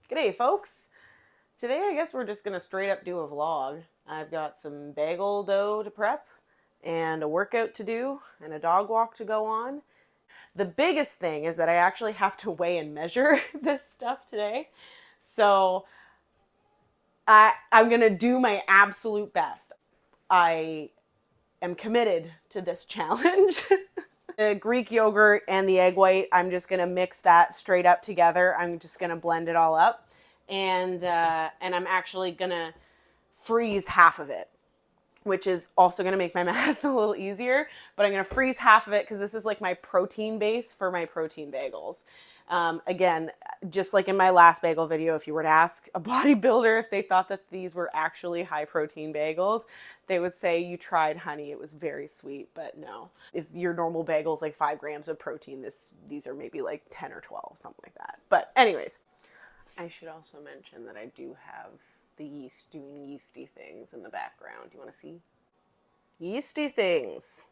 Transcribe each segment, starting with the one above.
G'day folks! Today I guess we're just gonna straight up do a vlog. I've got some bagel dough to prep and a workout to do and a dog walk to go on. The biggest thing is that I actually have to weigh and measure this stuff today. So I'm gonna do my absolute best. I am committed to this challenge. The Greek yogurt and the egg white, I'm just gonna mix that straight up together. I'm just gonna blend it all up, and I'm actually gonna freeze half of it, which is also gonna make my math a little easier. But I'm gonna freeze half of it because this is like my protein base for my protein bagels. Again, just like in my last bagel video, if you were to ask a bodybuilder if they thought that these were actually high protein bagels, they would say you tried honey. It was very sweet, but no. If your normal bagel is like 5 grams of protein, these are maybe like 10 or 12, something like that. But anyways, I should also mention that I do have the yeast doing yeasty things in the background. You want to see? Yeasty things.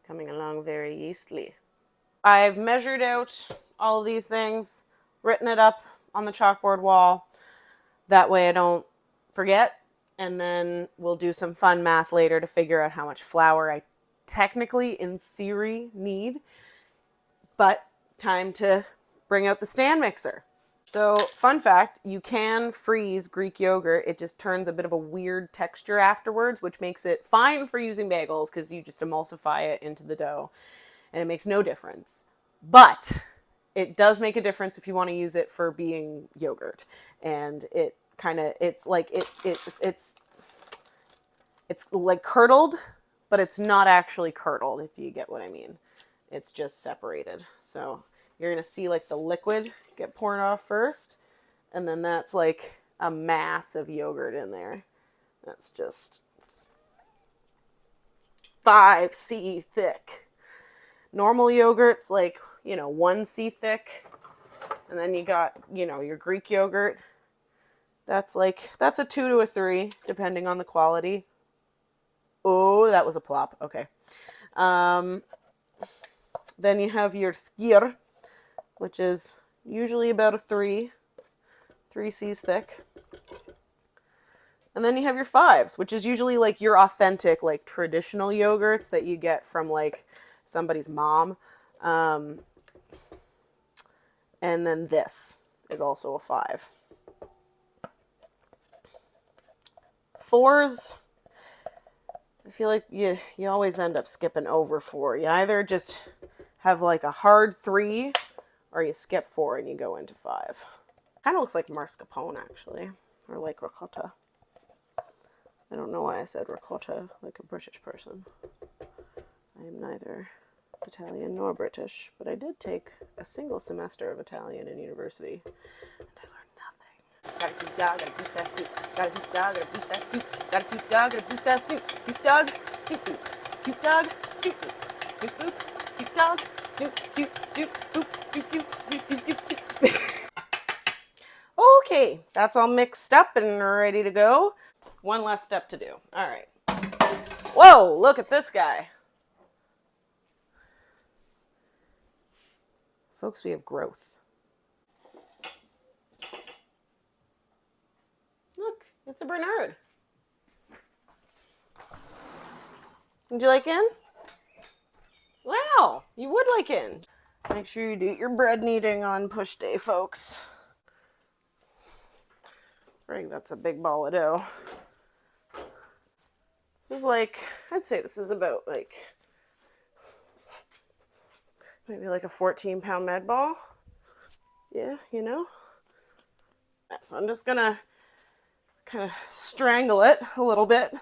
Coming along very yeastly. I've measured out all of these things, written it up on the chalkboard wall. That way I don't forget. And then we'll do some fun math later to figure out how much flour I technically, in theory, need. But time to bring out the stand mixer. So, fun fact, you can freeze Greek yogurt. It just turns a bit of a weird texture afterwards, which makes it fine for using bagels because you just emulsify it into the dough and it makes no difference. But it does make a difference if you want to use it for being yogurt. And it kind of, it's like, it's like curdled, but it's not actually curdled, if you get what I mean. It's just separated. So you're going to see like the liquid get poured off first. And then that's like a mass of yogurt in there. That's just 5C thick. Normal yogurt's like, 1C thick. And then you got, your Greek yogurt. That's a 2 to a 3, depending on the quality. Oh, that was a plop. Okay. Then you have your skyr, which is usually about a 3C's thick. And then you have your 5s, which is usually like your authentic, like traditional yogurts that you get from like somebody's mom. And then this is also a 5. 4s, I feel like you always end up skipping over 4. You either just have like a hard 3 or you skip 4 and you go into 5. Kind of looks like mascarpone actually, or like ricotta. I don't know why I said ricotta like a British person. I am neither Italian nor British, but I did take a single semester of Italian in university, and I learned nothing. Gotta keep dog, gotta beat that snoot. Gotta keep dog, gotta beat that snoot. Gotta keep dog, gotta beat that snoot. Keep dog, snoot boop. Keep dog, snoot boop. Snoot boop. Keep dog, snoot doop doop boop. Snoot doop doop doop doop. Okay, that's all mixed up and ready to go. One last step to do. All right. Whoa, look at this guy. Folks, we have growth. Look, it's a Bernard. Would you like in? Wow, you would like in. Make sure you do your bread kneading on push day, folks. Right, that's a big ball of dough. This is like, I'd say this is about like, maybe like a 14-pound med ball. Yeah, So I'm just gonna kind of strangle it a little bit.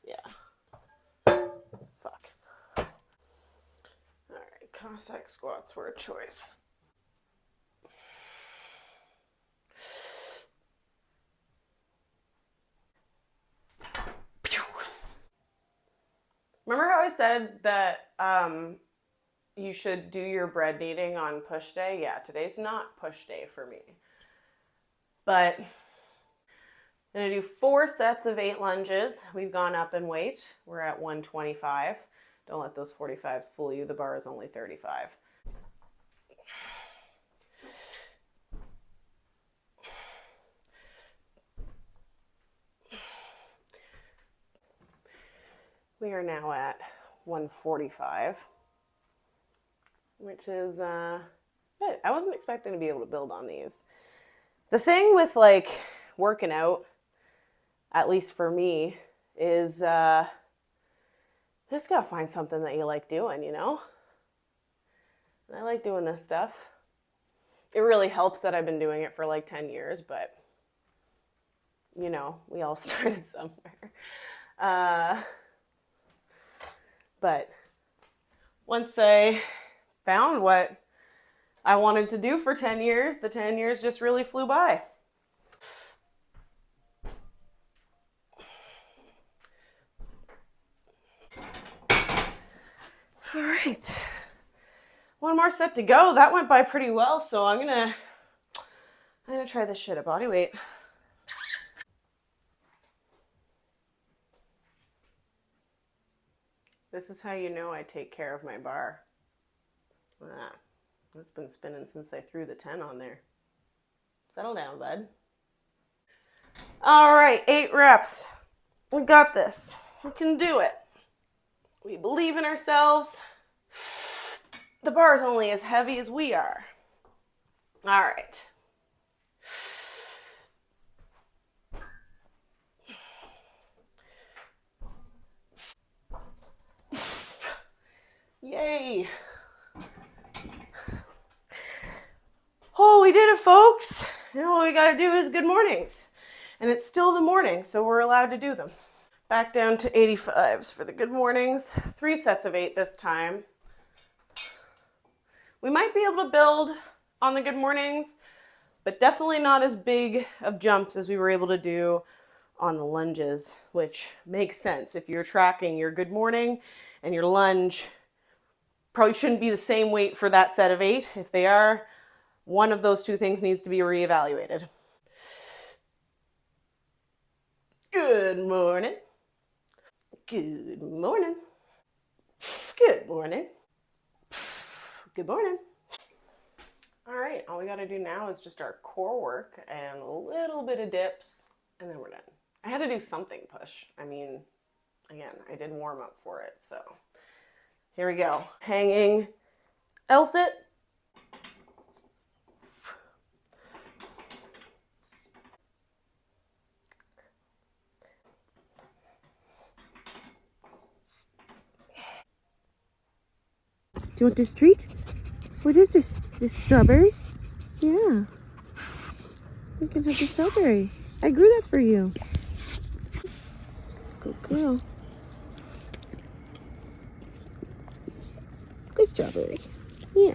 Yeah. Fuck. Alright, Cossack squats were a choice. Remember how I said that you should do your bread kneading on push day? Yeah, today's not push day for me. But I'm going to do 4 sets of 8 lunges. We've gone up in weight. We're at 125. Don't let those 45s fool you. The bar is only 35. We are now at 145, which is good. I wasn't expecting to be able to build on these. The thing with like working out, at least for me, is just gotta find something that you like doing, you know? And I like doing this stuff. It really helps that I've been doing it for like 10 years, but you know, we all started somewhere. But once I found what I wanted to do for 10 years, the 10 years just really flew by. All right. One more set to go. That went by pretty well, so I'm gonna try this shit at body weight. This is how you know I take care of my bar. Ah, it's been spinning since I threw the 10 on there. Settle down, bud. All right, 8 reps. We got this. We can do it. We believe in ourselves. The bar is only as heavy as we are. All right. Yay. Oh, we did it, folks. Now all we gotta do is good mornings. And it's still the morning, so we're allowed to do them. Back down to 85s for the good mornings. 3 sets of 8 this time. We might be able to build on the good mornings, but definitely not as big of jumps as we were able to do on the lunges, which makes sense. If you're tracking your good morning and your lunge, probably shouldn't be the same weight for that set of 8. If they are, one of those 2 things needs to be reevaluated. Good morning. Good morning. Good morning. Good morning. All right, all we got to do now is just our core work and a little bit of dips, and then we're done. I had to do something push. I mean, again, I did warm up for it, so here we go. Hanging L-sit. Do you want this treat? What is this? This strawberry? Yeah. You can have the strawberry. I grew that for you. Good girl. Good strawberry. Yeah.